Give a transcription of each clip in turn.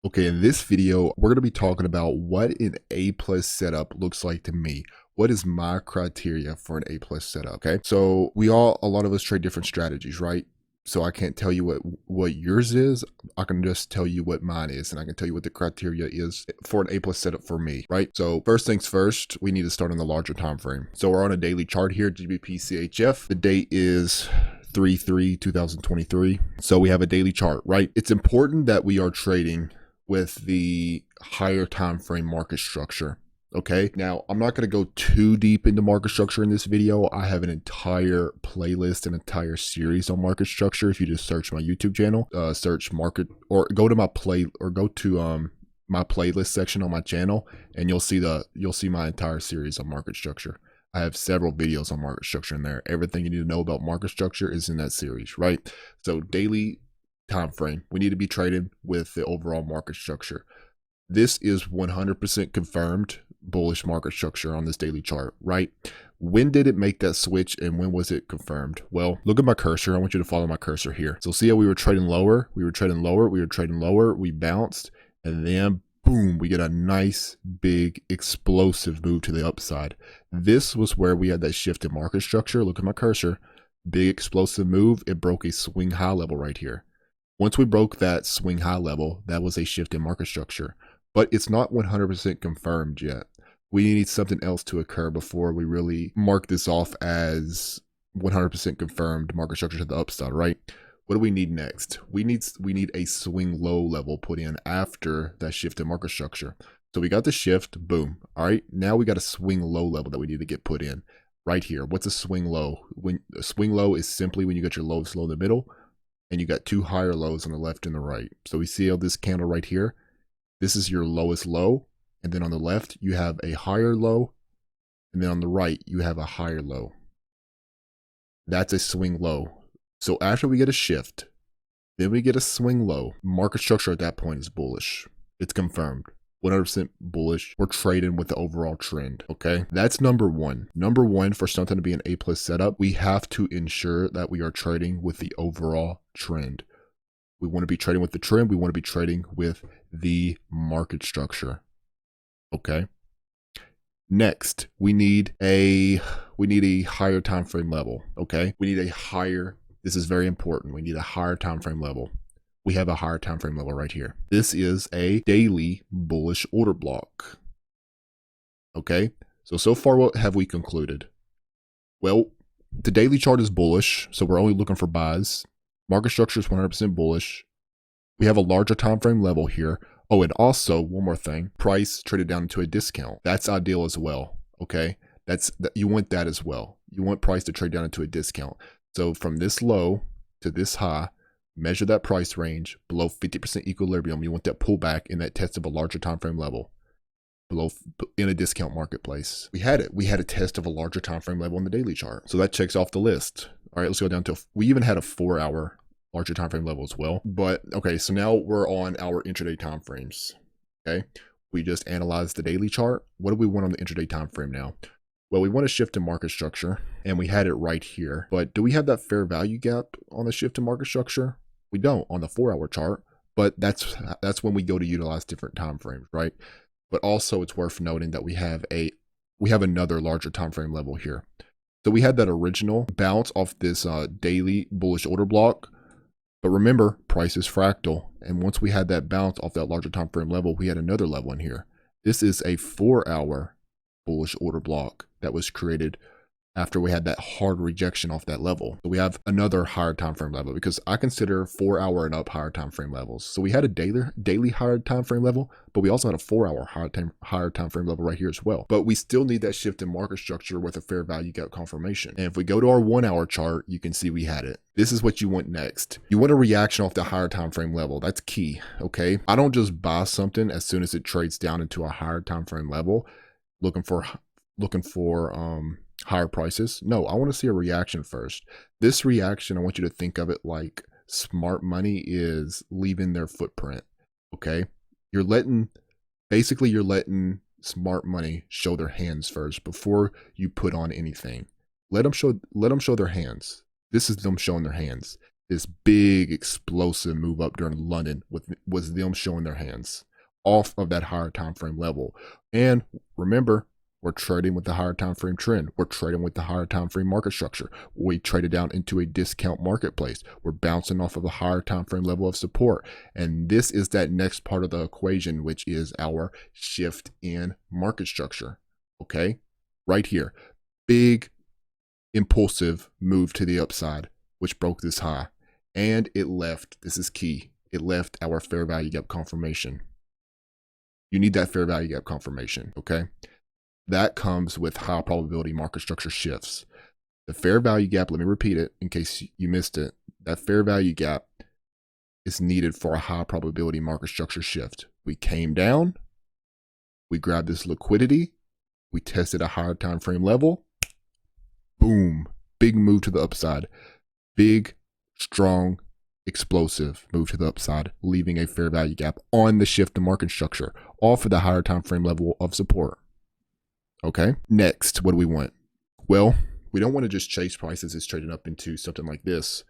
Okay, in this video, we're going to be talking about what an A plus setup looks like to me. What is my criteria for an A plus setup? Okay, so a lot of us trade different strategies, right? So I can't tell you what yours is. I can just tell you what mine is, and I can tell you what the criteria is for an A plus setup for me, right? So first things first, we need to start on the larger time frame. So we're on a daily chart here, GBP CHF. The date is 3/3/2023. So we have a daily chart, right? It's important that we are trading with the higher time frame market structure. Okay, now I'm not going to go too deep into market structure in this video. I have an entire playlist, an entire series on market structure. If you just search my YouTube channel, search market, or go to my my playlist section on my channel, and you'll see my entire series on market structure. I have several videos on market structure in there. Everything you need to know about market structure is in that series, right? So daily time frame, we need to be trading with the overall market structure. This is 100% confirmed bullish market structure on this daily chart, right? When did it make that switch and when was it confirmed? Well, look at my cursor. I want you to follow my cursor here. So see how we were trading lower, we were trading lower, we were trading lower, we bounced, and then boom, we get a nice big explosive move to the upside. This was where we had that shift in market structure. Look at my cursor, big explosive move. It broke a swing high level right here. Once we broke that swing high level, that was a shift in market structure, but it's not 100% confirmed yet. We need something else to occur before we really mark this off as 100% confirmed market structure to the upside, right? What do we need next? We need a swing low level put in after that shift in market structure. So we got the shift, boom. All right, now we got a swing low level that we need to get put in right here. What's a swing low? When a swing low is simply when you got your lowest low in the middle, and you got two higher lows on the left and the right. So we see how this candle right here, this is your lowest low. And then on the left, you have a higher low. And then on the right, you have a higher low. That's a swing low. So after we get a shift, then we get a swing low. Market structure at that point is bullish. It's confirmed. 100% bullish. We're trading with the overall trend. Okay, that's number one. Number one, for something to be an A plus setup, we have to ensure that we are trading with the overall trend. We want to be trading with the trend. We want to be trading with the market structure. Okay. Next, we need a higher time frame level. Okay, we need a higher. This is very important. We need a higher time frame level. We have a higher time frame level right here. This is a daily bullish order block. Okay, so far what have we concluded? Well, the daily chart is bullish, so we're only looking for buys. Market structure is 100% bullish. We have a larger time frame level here. Oh, and also one more thing, price traded down into a discount. That's ideal as well. Okay, you want that as well. You want price to trade down into a discount. So from this low to this high, measure that price range below 50% equilibrium. You want that pullback in that test of a larger time frame level below in a discount marketplace. We had it. We had a test of a larger time frame level on the daily chart. So that checks off the list. All right, let's go down to, we even had a 4-hour larger time frame level as well. But okay, so now we're on our intraday time frames. Okay, we just analyzed the daily chart. What do we want on the intraday time frame now? Well, we want to shift to market structure, and we had it right here. But do we have that fair value gap on the shift to market structure? We don't on the 4-hour chart, but that's when we go to utilize different time frames, right? But also it's worth noting that we have another larger time frame level here. So we had that original bounce off this daily bullish order block. But remember, price is fractal. And once we had that bounce off that larger time frame level, we had another level in here. This is a 4-hour bullish order block that was created after we had that hard rejection off that level. So we have another higher time frame level, because I consider 4-hour and up higher time frame levels. So we had a daily higher time frame level, but we also had a 4-hour higher time frame level right here as well. But we still need that shift in market structure with a fair value gap confirmation. And if we go to our 1-hour chart, you can see we had it. This is what you want next. You want a reaction off the higher time frame level. That's key. Okay, I don't just buy something as soon as it trades down into a higher time frame level looking for higher prices. No, I want to see a reaction first. This reaction, I want you to think of it like smart money is leaving their footprint. Okay, you're letting smart money show their hands first before you put on anything. Let them show their hands. This is them showing their hands. this big explosive move up during London was them showing their hands off of that higher time frame level. And remember, we're trading with the higher time frame trend. We're trading with the higher time frame market structure. We traded down into a discount marketplace. We're bouncing off of a higher time frame level of support. And this is that next part of the equation, which is our shift in market structure. Okay, right here, big impulsive move to the upside, which broke this high. And it left, this is key, it left our fair value gap confirmation. You need that fair value gap confirmation, okay? That comes with high probability market structure shifts. The fair value gap, let me repeat it in case you missed it. That fair value gap is needed for a high probability market structure shift. We came down, we grabbed this liquidity, we tested a higher time frame level, boom, big move to the upside. Big, strong, explosive move to the upside, leaving a fair value gap on the shift in market structure off of the higher time frame level of support. Okay, next, what do we want? Well, we don't want to just chase prices as trading up into something like this.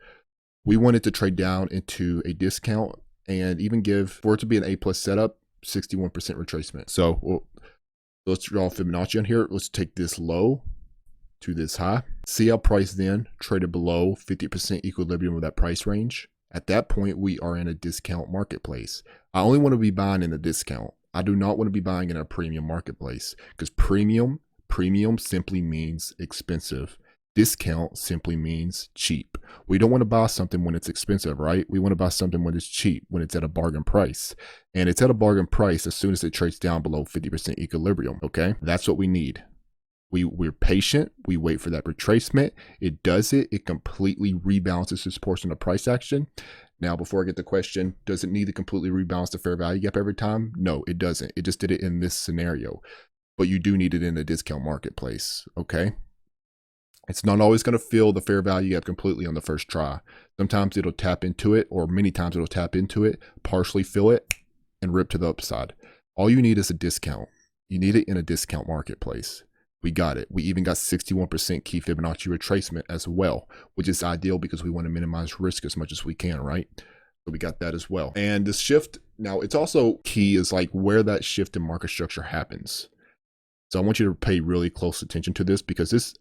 We want it to trade down into a discount and even give, for it to be an A+ setup, 61% retracement. So let's draw Fibonacci on here. Let's take this low to this high. See how price then traded below 50% equilibrium of that price range. At that point, we are in a discount marketplace. I only want to be buying in a discount. I do not want to be buying in a premium marketplace, because premium simply means expensive. Discount simply means cheap. We don't want to buy something when it's expensive, right? We want to buy something when it's cheap, when it's at a bargain price. And it's at a bargain price as soon as it trades down below 50% equilibrium, okay? That's what we need. We're patient. We wait for that retracement. It does it. It completely rebalances this portion of price action. Now, before I get the question, does it need to completely rebalance the fair value gap every time? No, it doesn't. It just did it in this scenario. But you do need it in a discount marketplace, okay? It's not always going to fill the fair value gap completely on the first try. Sometimes it'll tap into it, or many times it'll tap into it, partially fill it, and rip to the upside. All you need is a discount. You need it in a discount marketplace. We got it. We even got 61% key Fibonacci retracement as well, which is ideal because we want to minimize risk as much as we can, right? So we got that as well. And this shift, now it's also key is like where that shift in market structure happens. So I want you to pay really close attention to this, because this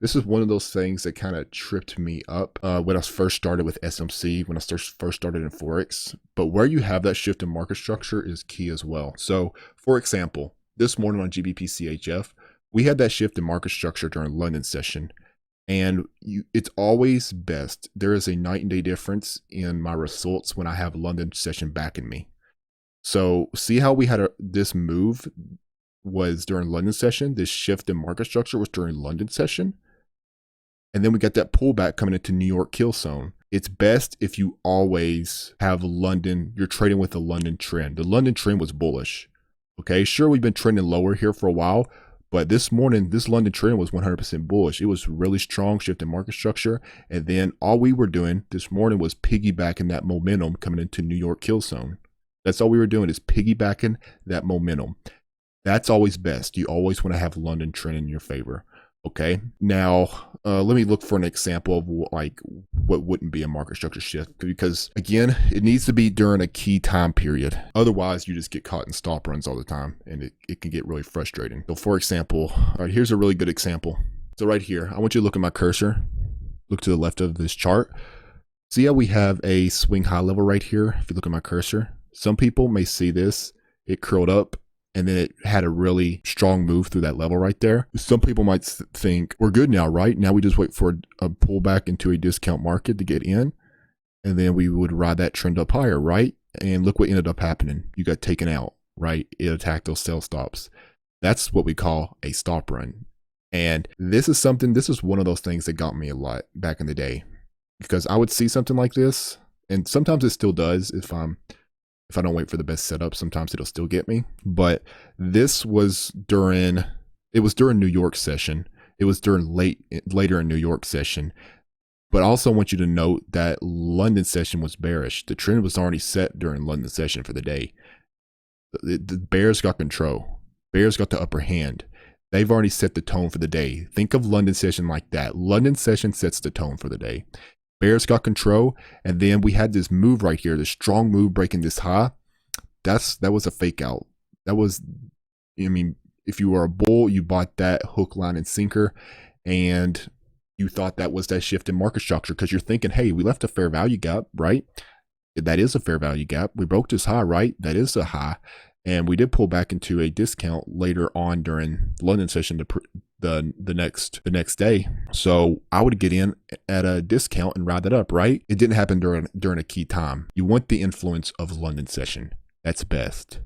is one of those things that kind of tripped me up when I first started with SMC, when I first started in Forex. But where you have that shift in market structure is key as well. So for example, this morning on GBP CHF, we had that shift in market structure during London session, and it's always best. There is a night and day difference in my results when I have London session backing me. So see how we had this move was during London session. This shift in market structure was during London session. And then we got that pullback coming into New York kill zone. It's best if you always have London, you're trading with the London trend. The London trend was bullish. Okay, sure, we've been trending lower here for a while, but this morning, this London trend was 100% bullish. It was really strong shift in market structure. And then all we were doing this morning was piggybacking that momentum coming into New York kill zone. That's all we were doing, is piggybacking that momentum. That's always best. You always want to have London trend in your favor. Okay, now let me look for an example of like what wouldn't be a market structure shift, because again, it needs to be during a key time period. Otherwise, you just get caught in stop runs all the time, and it can get really frustrating. So for example, all right, here's a really good example. So right here, I want you to look at my cursor, look to the left of this chart. See how we have a swing high level right here? If you look at my cursor, some people may see this, it curled up, and then it had a really strong move through that level right there. Some people might think we're good now, right? Now we just wait for a pullback into a discount market to get in, and then we would ride that trend up higher, right? And look what ended up happening. You got taken out, right? It attacked those sell stops. That's what we call a stop run. And this is one of those things that got me a lot back in the day, because I would see something like this, and sometimes it still does if I don't wait for the best setup, sometimes it'll still get me. But this was during New York session. It was during later in New York session. But I also want you to note that London session was bearish. The trend was already set during London session for the day. The bears got control. Bears got the upper hand. They've already set the tone for the day. Think of London session like that. London session sets the tone for the day. Bears got control, and then we had this move right here, this strong move breaking this high. That was a fake out. That was, I mean, if you were a bull, you bought that hook, line, and sinker, and you thought that was that shift in market structure because you're thinking, hey, we left a fair value gap, right? That is a fair value gap. We broke this high, right? That is a high. And we did pull back into a discount later on during London session the next day. So I would get in at a discount and ride that up, right? It didn't happen during a key time. You want the influence of London session. That's best.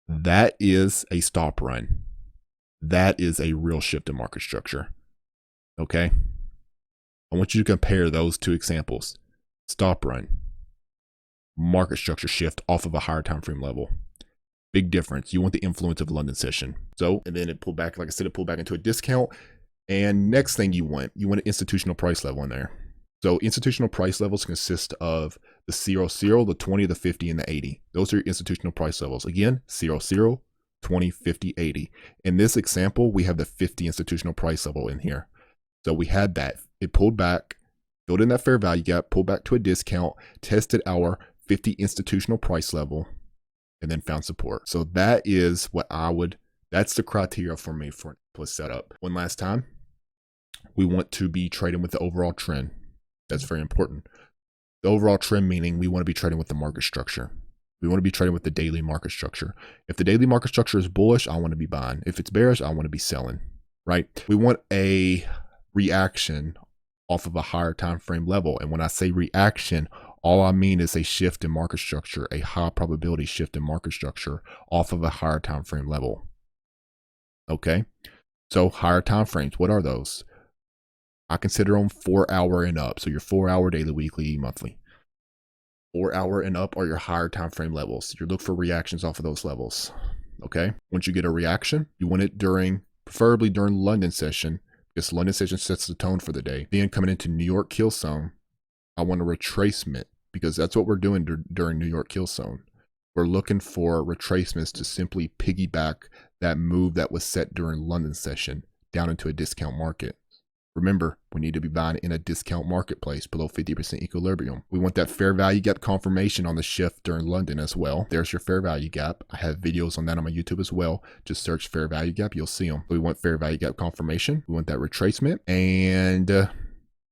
That is a stop run. That is a real shift in market structure. Okay? I want you to compare those two examples. Stop run. Market structure shift off of a higher time frame level. Big difference. You want the influence of London session. So, and then it pulled back, like I said, it pulled back into a discount. And next thing you want an institutional price level in there. So institutional price levels consist of the 0, the 20, the 50, and the 80. Those are your institutional price levels. Again, 0, 20, 50, 80. In this example, we have the 50 institutional price level in here. So we had that. It pulled back, filled in that fair value gap, pulled back to a discount, tested our 50 institutional price level, and then found support. So that is what that's the criteria for me for a setup. One last time, we want to be trading with the overall trend. That's very important. The overall trend meaning we want to be trading with the market structure. We want to be trading with the daily market structure. If the daily market structure is bullish, I want to be buying. If it's bearish, I want to be selling, right? We want a reaction off of a higher time frame level. And when I say reaction, all I mean is a shift in market structure, a high probability shift in market structure off of a higher time frame level. Okay, so higher time frames, what are those? I consider them 4 hour and up. So your 4 hour, daily, weekly, monthly. 4 hour and up are your higher time frame levels. You look for reactions off of those levels. Okay, once you get a reaction, you want it preferably during London session, because London session sets the tone for the day. Then coming into New York kill zone, I want a retracement, because that's what we're doing during New York kill zone. We're looking for retracements to simply piggyback that move that was set during London session down into a discount market. Remember, we need to be buying in a discount marketplace below 50% equilibrium. We want that fair value gap confirmation on the shift during London as well. There's your fair value gap. I have videos on that on my YouTube as well. Just search fair value gap, you'll see them. We want fair value gap confirmation. We want that retracement and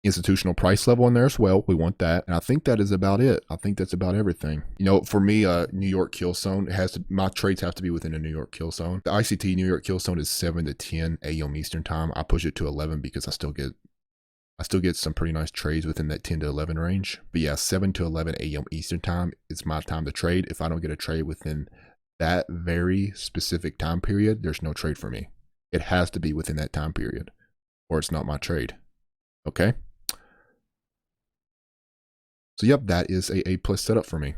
institutional price level in there as well. We want that. And I think that is about it. I think that's about everything. You know, for me, New York kill zone, my trades have to be within a New York kill zone. The ICT New York kill zone is 7 to 10 a.m. Eastern time. I push it to 11 because I still get some pretty nice trades within that 10 to 11 range. But yeah, 7 to 11 a.m. Eastern time is my time to trade. If I don't get a trade within that very specific time period, there's no trade for me. It has to be within that time period or it's not my trade. Okay. So yep, that is a A+ setup for me.